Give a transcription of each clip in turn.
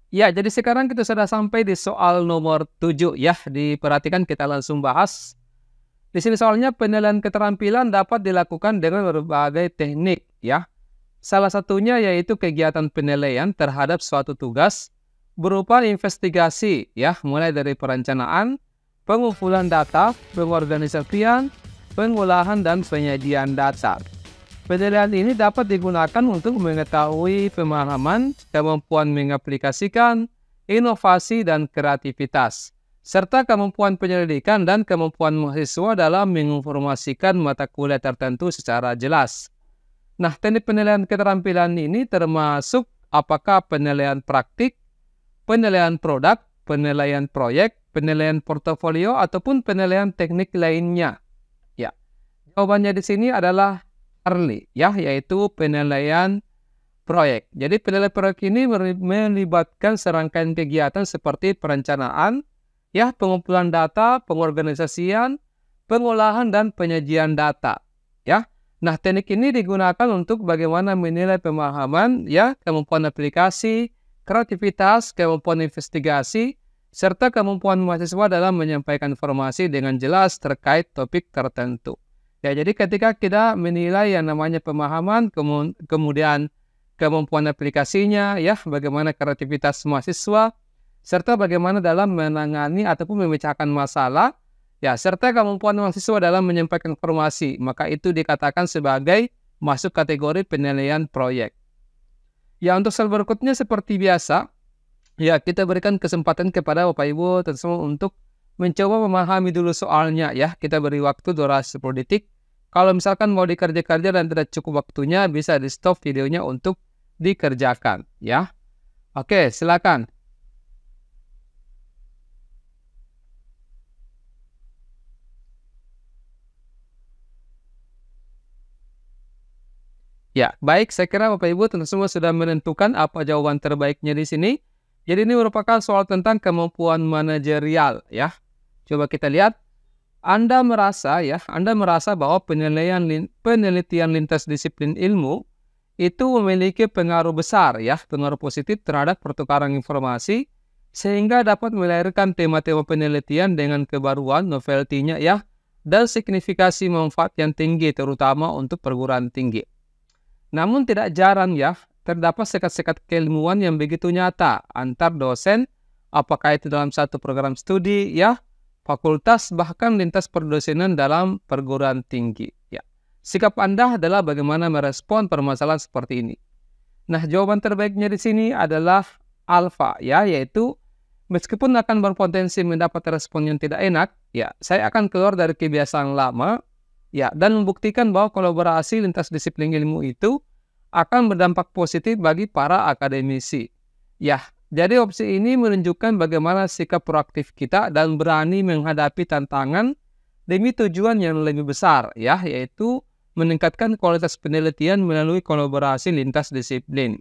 Ya, jadi sekarang kita sudah sampai di soal nomor 7 ya. Diperhatikan kita langsung bahas. Di sini soalnya penilaian keterampilan dapat dilakukan dengan berbagai teknik ya. Salah satunya yaitu kegiatan penilaian terhadap suatu tugas berupa investigasi ya, mulai dari perencanaan, pengumpulan data, pengorganisasian, pengolahan dan penyajian data. Penilaian ini dapat digunakan untuk mengetahui pemahaman, kemampuan mengaplikasikan, inovasi, dan kreativitas, serta kemampuan penyelidikan dan kemampuan mahasiswa dalam menginformasikan mata kuliah tertentu secara jelas. Nah, teknik penilaian keterampilan ini termasuk apakah penilaian praktik, penilaian produk, penilaian proyek, penilaian portofolio, ataupun penilaian teknik lainnya. Ya, jawabannya di sini adalah early, ya, yaitu penilaian proyek. Jadi penilaian proyek ini melibatkan serangkaian kegiatan seperti perencanaan, ya, pengumpulan data, pengorganisasian, pengolahan dan penyajian data, ya. Nah, teknik ini digunakan untuk bagaimana menilai pemahaman, ya, kemampuan aplikasi, kreativitas, kemampuan investigasi, serta kemampuan mahasiswa dalam menyampaikan informasi dengan jelas terkait topik tertentu. Ya, jadi ketika kita menilai yang namanya pemahaman, kemudian kemampuan aplikasinya, ya, bagaimana kreativitas mahasiswa, serta bagaimana dalam menangani ataupun memecahkan masalah, ya, serta kemampuan mahasiswa dalam menyampaikan informasi, maka itu dikatakan sebagai masuk kategori penilaian proyek. Ya, untuk soal berikutnya seperti biasa, ya, kita berikan kesempatan kepada Bapak Ibu teman-teman untuk mencoba memahami dulu soalnya ya. Kita beri waktu durasi 10 detik. Kalau misalkan mau dikerja-kerja dan tidak cukup waktunya, bisa di stop videonya untuk dikerjakan ya. Oke, silakan. Ya, baik, saya kira Bapak Ibu tentu semua sudah menentukan apa jawaban terbaiknya di sini. Jadi ini merupakan soal tentang kemampuan manajerial ya. Coba kita lihat. Anda merasa bahwa penelitian lintas disiplin ilmu itu memiliki pengaruh besar ya, pengaruh positif terhadap pertukaran informasi sehingga dapat melahirkan tema-tema penelitian dengan kebaruan, novelty-nya ya, dan signifikasi manfaat yang tinggi terutama untuk perguruan tinggi. Namun tidak jarang ya, terdapat sekat-sekat keilmuan yang begitu nyata antar dosen, apakah itu dalam satu program studi ya, fakultas, bahkan lintas perdosenan dalam perguruan tinggi. Ya. Sikap Anda adalah bagaimana merespon permasalahan seperti ini. Nah, jawaban terbaiknya di sini adalah alfa, ya, yaitu meskipun akan berpotensi mendapat respon yang tidak enak, ya, saya akan keluar dari kebiasaan lama, ya, dan membuktikan bahwa kolaborasi lintas disiplin ilmu itu akan berdampak positif bagi para akademisi. Ya, jadi opsi ini menunjukkan bagaimana sikap proaktif kita dan berani menghadapi tantangan demi tujuan yang lebih besar, ya, yaitu meningkatkan kualitas penelitian melalui kolaborasi lintas disiplin.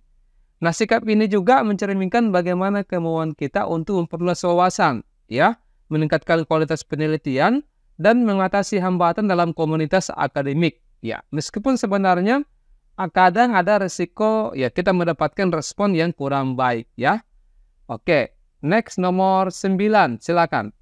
Nah, sikap ini juga mencerminkan bagaimana kemauan kita untuk memperluas wawasan, ya, meningkatkan kualitas penelitian dan mengatasi hambatan dalam komunitas akademik. Ya, meskipun sebenarnya kadang ada resiko ya kita mendapatkan respon yang kurang baik, ya. Oke, next nomor 9, silakan.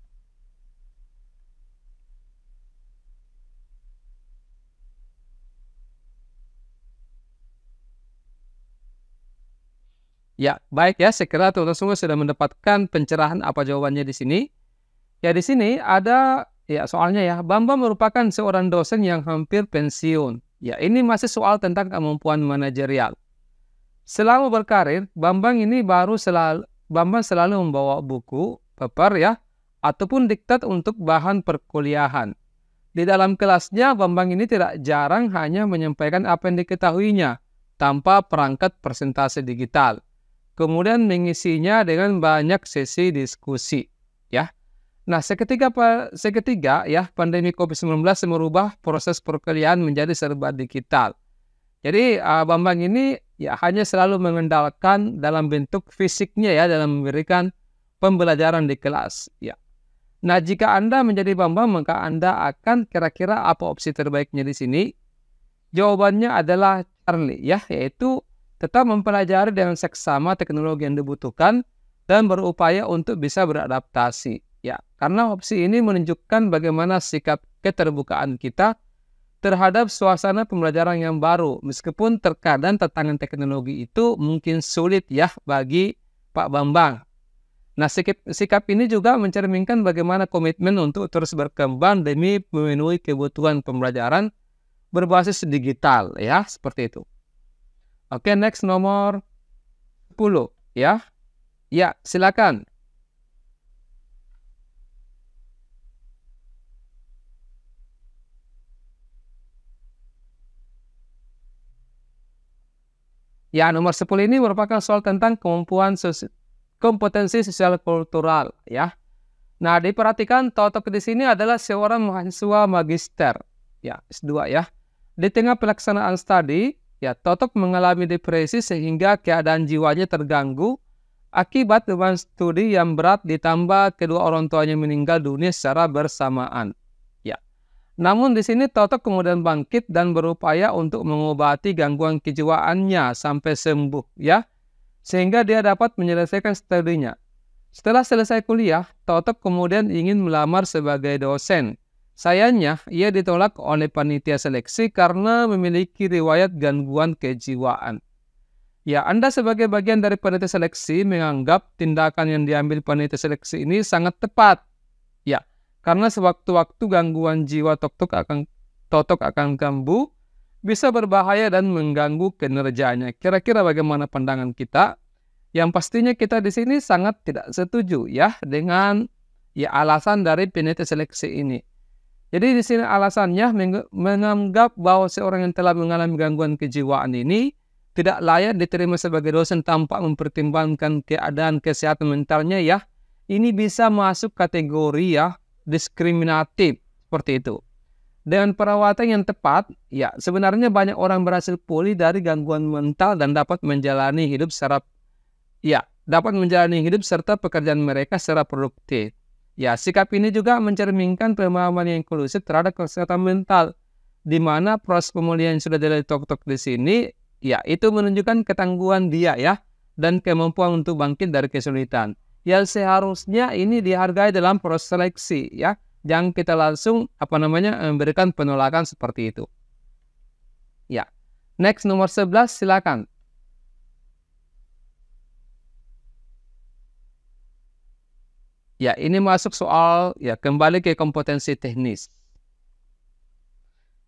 Ya, baik ya, saya kira teman-teman semua sudah mendapatkan pencerahan apa jawabannya di sini. Ya, di sini ada ya soalnya ya, Bambang merupakan seorang dosen yang hampir pensiun. Ya, ini masih soal tentang kemampuan manajerial. Selama berkarir, Bambang selalu membawa buku, paper ya, ataupun diktat untuk bahan perkuliahan. Di dalam kelasnya, Bambang ini tidak jarang hanya menyampaikan apa yang diketahuinya tanpa perangkat presentasi digital. Kemudian mengisinya dengan banyak sesi diskusi, ya. Nah, seketika ya pandemi COVID-19 merubah proses perkuliahan menjadi serba digital. Jadi Bambang ini ya hanya selalu mengandalkan dalam bentuk fisiknya ya dalam memberikan pembelajaran di kelas, ya. Nah, jika Anda menjadi Bambang, maka Anda akan kira-kira apa opsi terbaiknya di sini? Jawabannya adalah Charlie, ya, yaitu tetap mempelajari dengan seksama teknologi yang dibutuhkan, dan berupaya untuk bisa beradaptasi. Ya, karena opsi ini menunjukkan bagaimana sikap keterbukaan kita terhadap suasana pembelajaran yang baru, meskipun terkadang tantangan teknologi itu mungkin sulit ya bagi Pak Bambang. Nah, sikap ini juga mencerminkan bagaimana komitmen untuk terus berkembang demi memenuhi kebutuhan pembelajaran berbasis digital, ya, seperti itu. Oke, next nomor 10, ya. Ya, silakan. Ya, nomor 10 ini merupakan soal tentang kompetensi sosial kultural, ya. Nah, diperhatikan Totok di sini adalah seorang mahasiswa magister, ya, S2 ya. Di tengah pelaksanaan studi, ya, Totok mengalami depresi sehingga keadaan jiwanya terganggu akibat beban studi yang berat ditambah kedua orang tuanya meninggal dunia secara bersamaan. Ya. Namun di sini Totok kemudian bangkit dan berupaya untuk mengobati gangguan kejiwaannya sampai sembuh, ya, sehingga dia dapat menyelesaikan studinya. Setelah selesai kuliah, Totok kemudian ingin melamar sebagai dosen. Sayangnya, ia ditolak oleh panitia seleksi karena memiliki riwayat gangguan kejiwaan. Ya, Anda sebagai bagian dari panitia seleksi menganggap tindakan yang diambil panitia seleksi ini sangat tepat. Ya, karena sewaktu-waktu gangguan jiwa Totok akan kambuh, bisa berbahaya dan mengganggu kinerjanya. Kira-kira bagaimana pandangan kita? Yang pastinya kita di sini sangat tidak setuju ya dengan ya alasan dari panitia seleksi ini. Jadi di sini alasannya menganggap bahwa seorang yang telah mengalami gangguan kejiwaan ini tidak layak diterima sebagai dosen tanpa mempertimbangkan keadaan kesehatan mentalnya ya. Ini bisa masuk kategori ya diskriminatif seperti itu. Dengan perawatan yang tepat, ya sebenarnya banyak orang berhasil pulih dari gangguan mental dan dapat menjalani hidup serta pekerjaan mereka secara produktif. Ya, sikap ini juga mencerminkan pemahaman yang inklusif terhadap kesehatan mental, di mana proses pemulihan yang sudah Totok di sini, ya itu menunjukkan ketangguhan dia ya, dan kemampuan untuk bangkit dari kesulitan. Yang seharusnya ini dihargai dalam proses seleksi ya. Jangan kita langsung memberikan penolakan seperti itu. Ya. Next nomor 11 silakan. Ya, ini masuk soal ya kembali ke kompetensi teknis.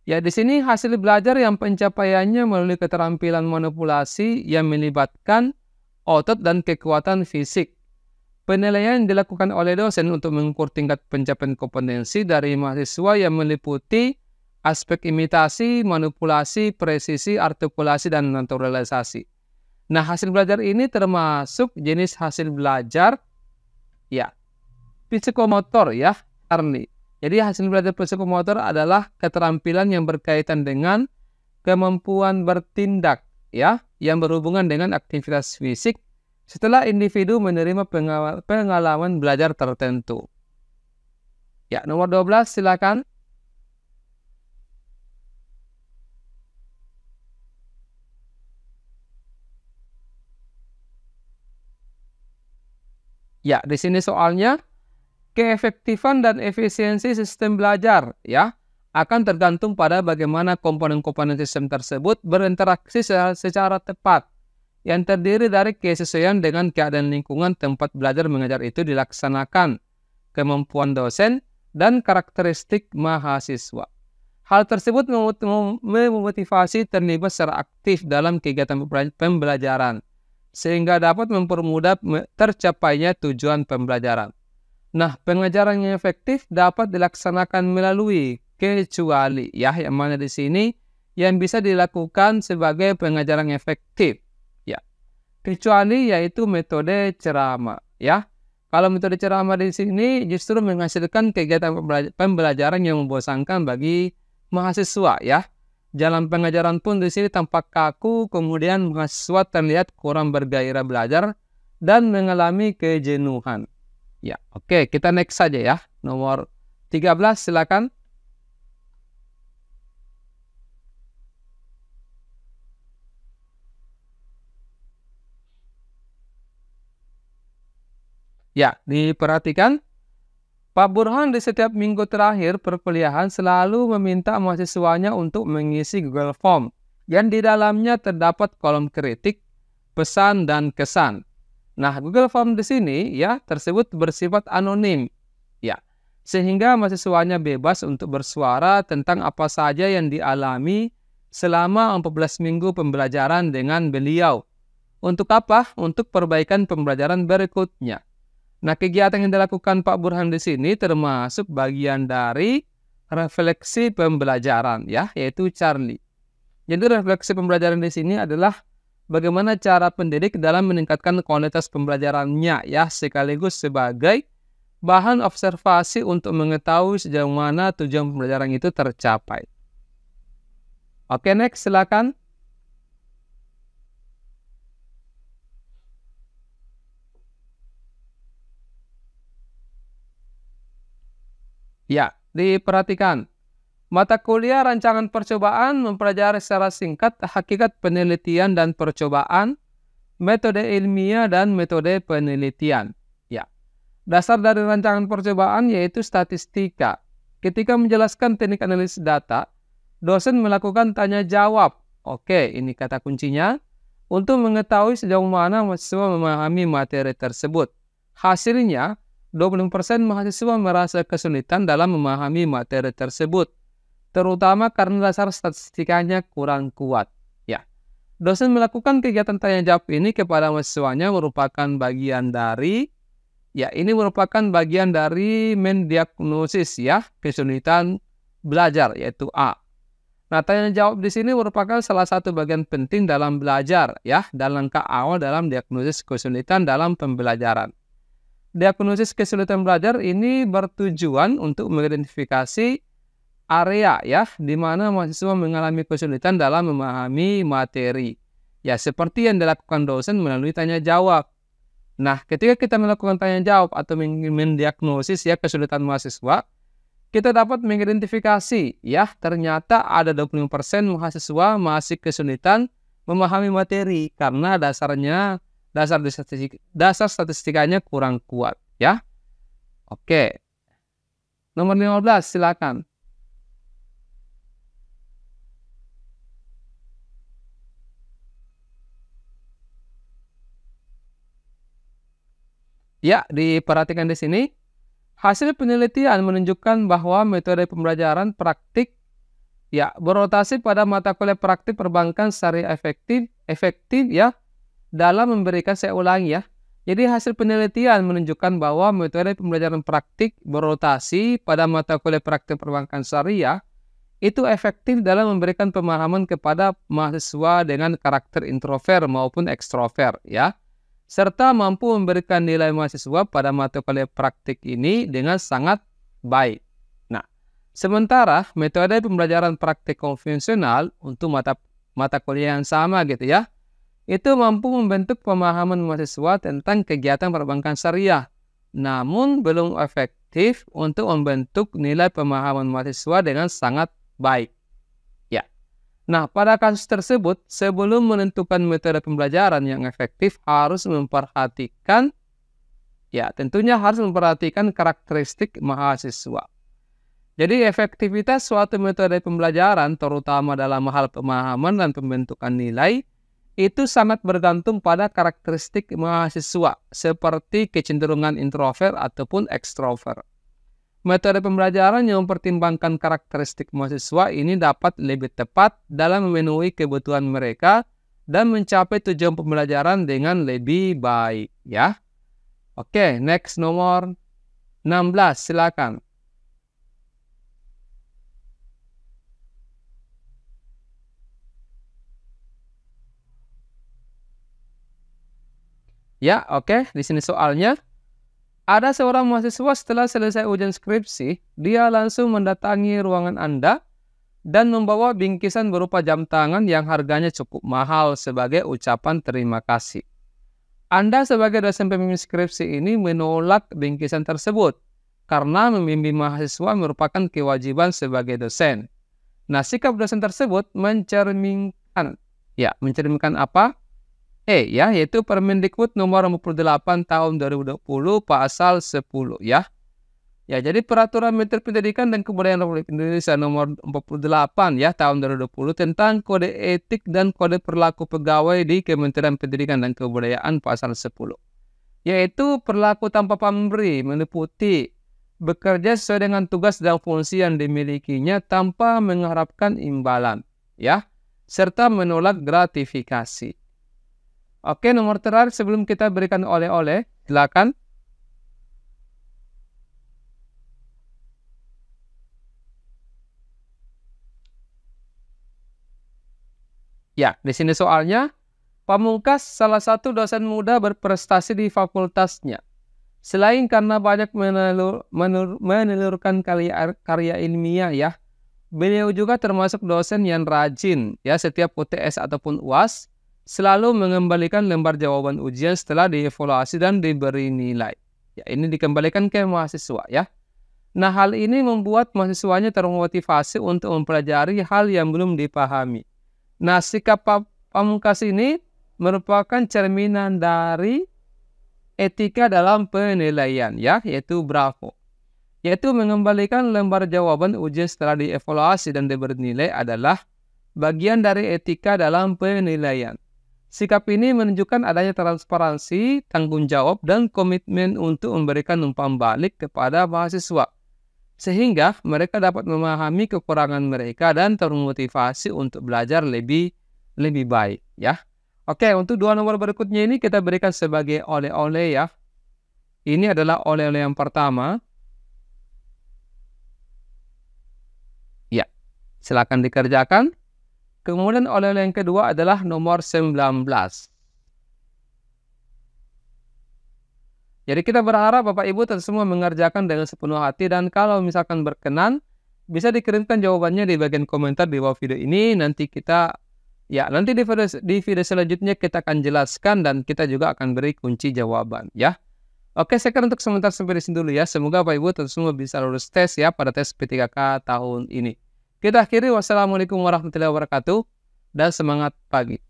Ya, di sini hasil belajar yang pencapaiannya melalui keterampilan manipulasi yang melibatkan otot dan kekuatan fisik. Penilaian yang dilakukan oleh dosen untuk mengukur tingkat pencapaian kompetensi dari mahasiswa yang meliputi aspek imitasi, manipulasi, presisi, artikulasi, dan naturalisasi. Nah, hasil belajar ini termasuk jenis hasil belajar ya psikomotor ya, Arni. Jadi hasil belajar psikomotor adalah keterampilan yang berkaitan dengan kemampuan bertindak ya, yang berhubungan dengan aktivitas fisik setelah individu menerima pengalaman belajar tertentu. Ya, nomor 12 silakan. Ya, di sini soalnya keefektifan dan efisiensi sistem belajar ya akan tergantung pada bagaimana komponen-komponen sistem tersebut berinteraksi secara tepat, yang terdiri dari kesesuaian dengan keadaan lingkungan tempat belajar mengajar itu dilaksanakan, kemampuan dosen, dan karakteristik mahasiswa. Hal tersebut memotivasi terlibat secara aktif dalam kegiatan pembelajaran, sehingga dapat mempermudah tercapainya tujuan pembelajaran. Nah, pengajaran yang efektif dapat dilaksanakan melalui kecuali ya, yang mana di sini yang bisa dilakukan sebagai pengajaran efektif. Kecuali yaitu metode ceramah ya. Kalau metode ceramah di sini justru menghasilkan kegiatan pembelajaran yang membosankan bagi mahasiswa ya. Jalan pengajaran pun di sini tampak kaku, kemudian mahasiswa terlihat kurang bergairah belajar dan mengalami kejenuhan. Ya, oke, kita next saja ya. Nomor 13 silakan. Ya, diperhatikan, Pak Burhan di setiap minggu terakhir perkuliahan selalu meminta mahasiswanya untuk mengisi Google Form yang di dalamnya terdapat kolom kritik, pesan, dan kesan. Nah, Google Form di sini ya tersebut bersifat anonim, ya, sehingga mahasiswanya bebas untuk bersuara tentang apa saja yang dialami selama 14 minggu pembelajaran dengan beliau. Untuk apa? Untuk perbaikan pembelajaran berikutnya. Nah, kegiatan yang dilakukan Pak Burhan di sini termasuk bagian dari refleksi pembelajaran, ya, yaitu Charlie. Jadi refleksi pembelajaran di sini adalah bagaimana cara pendidik dalam meningkatkan kualitas pembelajarannya, ya, sekaligus sebagai bahan observasi untuk mengetahui sejauh mana tujuan pembelajaran itu tercapai. Oke, next, silakan. Ya, diperhatikan. Mata kuliah rancangan percobaan mempelajari secara singkat hakikat penelitian dan percobaan, metode ilmiah dan metode penelitian. Ya, dasar dari rancangan percobaan yaitu statistika. Ketika menjelaskan teknik analisis data, dosen melakukan tanya jawab. Oke, ini kata kuncinya. Untuk mengetahui sejauh mana mahasiswa memahami materi tersebut. Hasilnya, 20% mahasiswa merasa kesulitan dalam memahami materi tersebut, terutama karena dasar statistikanya kurang kuat. Ya, dosen melakukan kegiatan tanya jawab ini kepada mahasiswanya merupakan bagian dari, mendiagnosis ya kesulitan belajar, yaitu A. Nah, tanya jawab di sini merupakan salah satu bagian penting dalam belajar, ya, dan langkah awal dalam diagnosis kesulitan dalam pembelajaran. Diagnosis kesulitan belajar ini bertujuan untuk mengidentifikasi area, ya, di mana mahasiswa mengalami kesulitan dalam memahami materi. Ya, seperti yang dilakukan dosen melalui tanya jawab. Nah, ketika kita melakukan tanya jawab atau mendiagnosis ya kesulitan mahasiswa, kita dapat mengidentifikasi, ya, ternyata ada 25% mahasiswa masih kesulitan memahami materi karena dasar statistikanya kurang kuat, ya. Oke. Nomor 15, silakan. Ya, diperhatikan di sini. Hasil penelitian menunjukkan bahwa metode pembelajaran praktik ya berotasi pada mata kuliah praktik perbankan secara efektif ya dalam memberikan, saya ulangi ya. Jadi hasil penelitian menunjukkan bahwa metode pembelajaran praktik berotasi pada mata kuliah praktik perbankan syariah itu efektif dalam memberikan pemahaman kepada mahasiswa dengan karakter introvert maupun ekstrovert, ya, serta mampu memberikan nilai mahasiswa pada mata kuliah praktik ini dengan sangat baik. Nah, sementara metode pembelajaran praktik konvensional untuk mata kuliah yang sama gitu ya, itu mampu membentuk pemahaman mahasiswa tentang kegiatan perbankan syariah, namun belum efektif untuk membentuk nilai pemahaman mahasiswa dengan sangat baik. Ya. Nah, pada kasus tersebut, sebelum menentukan metode pembelajaran yang efektif harus memperhatikan, ya, tentunya harus memperhatikan karakteristik mahasiswa. Jadi efektivitas suatu metode pembelajaran, terutama dalam hal pemahaman dan pembentukan nilai, itu sangat bergantung pada karakteristik mahasiswa, seperti kecenderungan introvert ataupun ekstrovert. Metode pembelajaran yang mempertimbangkan karakteristik mahasiswa ini dapat lebih tepat dalam memenuhi kebutuhan mereka dan mencapai tujuan pembelajaran dengan lebih baik, ya. Oke, next, nomor 16, silakan. Ya, oke. Di sini soalnya, ada seorang mahasiswa setelah selesai ujian skripsi, dia langsung mendatangi ruangan Anda dan membawa bingkisan berupa jam tangan yang harganya cukup mahal sebagai ucapan terima kasih. Anda sebagai dosen pembimbing skripsi ini menolak bingkisan tersebut karena membimbing mahasiswa merupakan kewajiban sebagai dosen. Nah, sikap dosen tersebut mencerminkan apa? ya, yaitu Permendikbud nomor 58 tahun 2020 pasal 10 ya. Ya, jadi Peraturan Menteri Pendidikan dan Kebudayaan Republik Indonesia nomor 48 ya tahun 2020 tentang kode etik dan kode perilaku pegawai di Kementerian Pendidikan dan Kebudayaan pasal 10. Yaitu perilaku tanpa pamrih meliputi bekerja sesuai dengan tugas dan fungsi yang dimilikinya tanpa mengharapkan imbalan ya, serta menolak gratifikasi. Oke, nomor terakhir sebelum kita berikan oleh-oleh, silakan. Ya, di sini soalnya, Pamungkas salah satu dosen muda berprestasi di fakultasnya. Selain karena banyak menelurkan karya ilmiah ya, beliau juga termasuk dosen yang rajin ya, setiap UTS ataupun UAS selalu mengembalikan lembar jawaban ujian setelah dievaluasi dan diberi nilai. Ya, ini dikembalikan ke mahasiswa ya. Nah, hal ini membuat mahasiswanya termotivasi untuk mempelajari hal yang belum dipahami. Nah, sikap Pamungkas ini merupakan cerminan dari etika dalam penilaian ya, yaitu Bravo. Yaitu mengembalikan lembar jawaban ujian setelah dievaluasi dan diberi nilai adalah bagian dari etika dalam penilaian. Sikap ini menunjukkan adanya transparansi, tanggung jawab, dan komitmen untuk memberikan umpan balik kepada mahasiswa. Sehingga mereka dapat memahami kekurangan mereka dan termotivasi untuk belajar lebih baik ya. Oke, untuk dua nomor berikutnya ini kita berikan sebagai oleh-oleh ya. Ini adalah oleh-oleh yang pertama. Ya, silakan dikerjakan. Kemudian oleh-oleh yang kedua adalah nomor 19. Jadi kita berharap Bapak Ibu dan semua mengerjakan dengan sepenuh hati, dan kalau misalkan berkenan bisa dikirimkan jawabannya di bagian komentar di bawah video ini. Nanti di video selanjutnya kita akan jelaskan dan kita juga akan beri kunci jawaban ya. Oke, sekarang untuk sementara sampai di sini dulu ya. Semoga Bapak Ibu dan semua bisa lulus tes ya pada tes P3K tahun ini. Kita akhiri, wassalamualaikum warahmatullahi wabarakatuh dan semangat pagi.